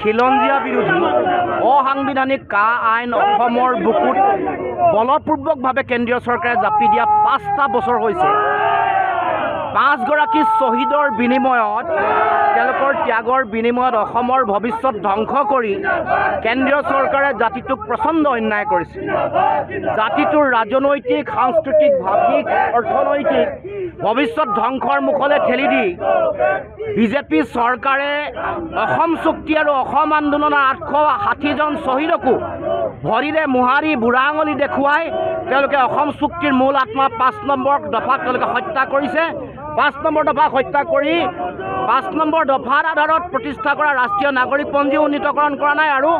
খিলঞ্জীয়া বিৰোধী অসাংবিধানিক কা আইন অসমৰ বুকুত বলপূৰ্বকভাৱে কেন্দ্ৰীয় চৰকাৰে জাপি দিয়া 5টা বছৰ হৈছে। 5 গৰাকী শ্বহীদৰ বিনিময়ত তেওঁলোকৰ ত্যাগৰ বিনিময়ত অসমৰ ভৱিষ্যত ধ্বংস কৰি কেন্দ্ৰীয় চৰকাৰে জাতিটোক প্ৰচণ্ড অন্যায় কৰিছে। জাতিটোৰ ৰাজনৈতিক, সাংস্কৃতিক, ভাষিক, অৰ্থনৈতিক ভৱিষ্যত ধ্বংসৰ মুখলৈ ঠেলি দি বিজেপি চৰকাৰে অসম চুক্তি আৰু অসম আন্দোলনৰ 860জন শ্বহীদকো ভৰিৰে মোহাৰি বুঢ়া আঙুলি দেখুৱাই তেওঁলোকে অসম চুক্তিৰ মূল আত্মা 5 নম্বৰ দফাক তেওঁলোকে হত্যা কৰিছে। 5 নম্বৰ দফাক হত্যা কৰি 5 নম্বৰ দফাৰ আধাৰত প্ৰতিষ্ঠা কৰা ৰাষ্ট্ৰীয় নাগৰিকপঞ্জী উন্নীতকৰণ কৰা নাই আৰু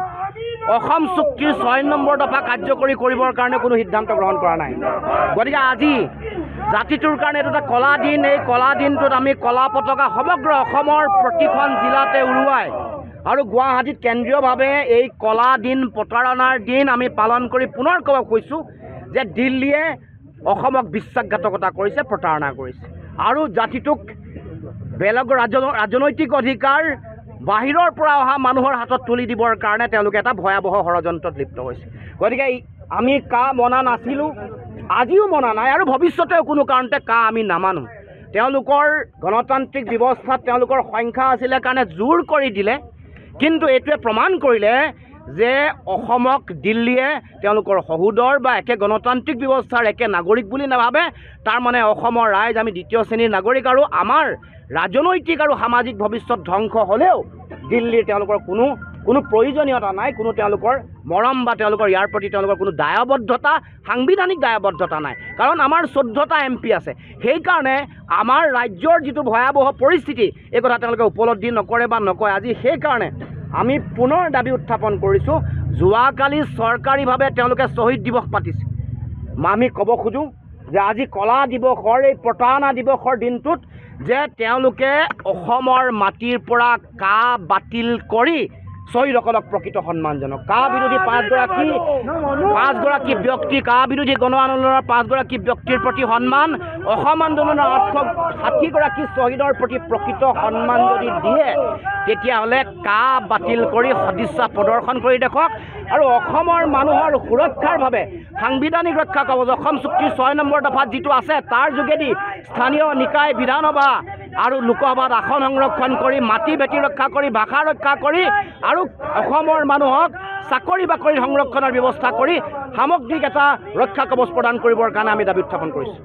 অসম চুক্তিৰ 6 নম্বৰ দফা কাৰ্যকৰী কৰিবৰ কাৰণে কোনো সিদ্ধান্ত গ্ৰহণ কৰা নাই। গতিকে আজি জাতিটোৰ কাৰণে এইটো এটা কলা দিন। এই কলা দিনটোত আমি কলা পতাকা সমগ্ৰ অসমৰ প্ৰতিখন জিলাতে উৰুৱাই আৰু গুৱাহাটীত কেন্দ্ৰীয়ভাৱে এই কলা দিন প্ৰতাৰণাৰ দিন আমি পালন কৰি পুনৰ ক'ব কৈছোঁ যে দিল্লীয়ে অসমক বিশ্বাসঘাতকতা কৰিছে, প্ৰতাৰণা কৰিছে আৰু জাতিটোক বেলেগৰ ৰাজনৈতিক অধিকাৰ বাহিৰৰ পৰা অহা মানুহৰ হাতত তুলি দিবৰ কাৰণে তেওঁলোকে এটা ভয়াৱহ ষড়যন্ত্ৰত লিপ্ত হৈছে। গতিকে আমি কা মনা নাছিলোঁ, আজিও মনা নাই আৰু ভৱিষ্যতেও কোনো কাৰণতে কা আমি নামানো। তেওঁলোকৰ গণতান্ত্ৰিক ব্যৱস্থাত তেওঁলোকৰ সংখ্যা আছিলে কাৰণে জোৰ কৰি দিলে, কিন্তু এইটোৱে প্ৰমাণ কৰিলে যে অসমক দিল্লীয়ে তেওঁলোকৰ সহোদৰ বা একে গণতান্ত্ৰিক ব্যৱস্থাৰ একে নাগৰিক বুলি নাভাবে। তাৰ মানে অসমৰ ৰাইজ আমি দ্বিতীয় শ্ৰেণীৰ নাগৰিক আৰু আমাৰ ৰাজনৈতিক আৰু সামাজিক ভৱিষ্যত ধ্বংস হ'লেও দিল্লীৰ তেওঁলোকৰ কোনো প্ৰয়োজনীয়তা নাই, কোনো তেওঁলোকৰ মৰম বা তেওঁলোকৰ ইয়াৰ প্ৰতি তেওঁলোকৰ কোনো দায়বদ্ধতা, সাংবিধানিক দায়বদ্ধতা নাই। কাৰণ আমাৰ 14টা MP আছে। সেইকাৰণে আমাৰ ৰাজ্যৰ যিটো ভয়াৱহ পৰিস্থিতি এই কথা তেওঁলোকে উপলব্ধি নকৰে বা নকয়। আজি সেইকাৰণে আমি পুনৰ দাবী উত্থাপন কৰিছোঁ। যোৱাকালি চৰকাৰীভাৱে তেওঁলোকে শ্বহীদ দিৱস পাতিছে। আমি ক'ব খোজোঁ যে আজি কলা দিৱসৰ এই প্ৰতাৰণা দিৱসৰ দিনটোত যে তেওঁলোকে অসমৰ মাটিৰ পৰা কা বাতিল কৰি শ্বহীদসকলক প্ৰকৃত সন্মান জনাওক। কা বিৰোধী 5 গৰাকী ব্যক্তি, কা বিৰোধী গণ আন্দোলনৰ 5 গৰাকী ব্যক্তিৰ প্ৰতি সন্মান, অসম আন্দোলনৰ 860 গৰাকী শ্বহীদৰ প্ৰতি প্ৰকৃত সন্মান যদি দিয়ে তেতিয়াহ'লে কা বাতিল কৰি সদিচ্ছা প্ৰদৰ্শন কৰি দেখুৱাওক আৰু অসমৰ মানুহৰ সুৰক্ষাৰ বাবে সাংবিধানিক ৰক্ষা কবচ অসম চুক্তিৰ 6 নম্বৰ দফাত যিটো আছে তাৰ যোগেদি স্থানীয় নিকায়, বিধানসভা আৰু লোকসভাত আসন সংৰক্ষণ কৰি মাটি ভেটি ৰক্ষা কৰি ভাষা ৰক্ষা কৰি আৰু অসমৰ মানুহক চাকৰি বাকৰি সংৰক্ষণৰ ব্যৱস্থা কৰি সামগ্ৰিক এটা ৰক্ষা কবচ প্ৰদান কৰিবৰ কাৰণে আমি দাবী উত্থাপন কৰিছোঁ।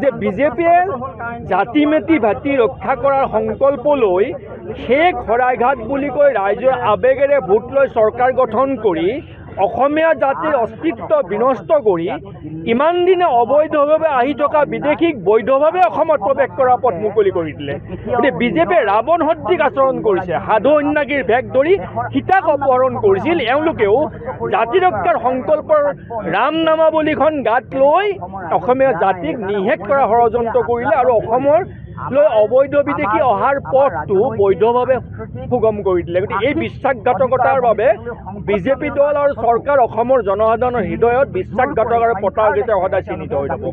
যে বিজেপিয়ে জাতি মেটি ভাতি ৰক্ষা কৰাৰ সংকল্প লৈ শেষ শৰাইঘাট বুলি কৈ ৰাইজৰ আৱেগেৰে ভোট লৈ চৰকাৰ গঠন কৰি অসমীয়া জাতিৰ অস্তিত্ব বিনষ্ট কৰি ইমান দিনে অবৈধভাৱে আহি থকা বিদেশীক বৈধভাৱে অসমত প্ৰৱেশ কৰাৰ পথ মুকলি কৰি দিলে। গতিকে বিজেপিয়ে ৰাৱণ সদৃশ আচৰণ কৰিছে। সাধু সন্যাসীৰ ভেষ ধৰি সীতাক অপহৰণ কৰিছিল। এওঁলোকেও জাতি ৰক্ষাৰ সংকল্পৰ ৰাম নামাৱলীখন গাত লৈ অসমীয়া জাতিক নিশেষ কৰা ষড়যন্ত্ৰ কৰিলে আৰু অসমৰ লৈ অবৈধ বিদেশী অহাৰ পথটো বৈধভাৱে সুগম কৰি দিলে। গতিকে এই বিশ্বাসঘাতকতাৰ বাবে বিজেপি দল আৰু চৰকাৰ অসমৰ জনসাধাৰণৰ হৃদয়ত বিশ্বাসঘাতক আৰু প্ৰতাৰিত সদায় চিহ্নিত হৈ যাব।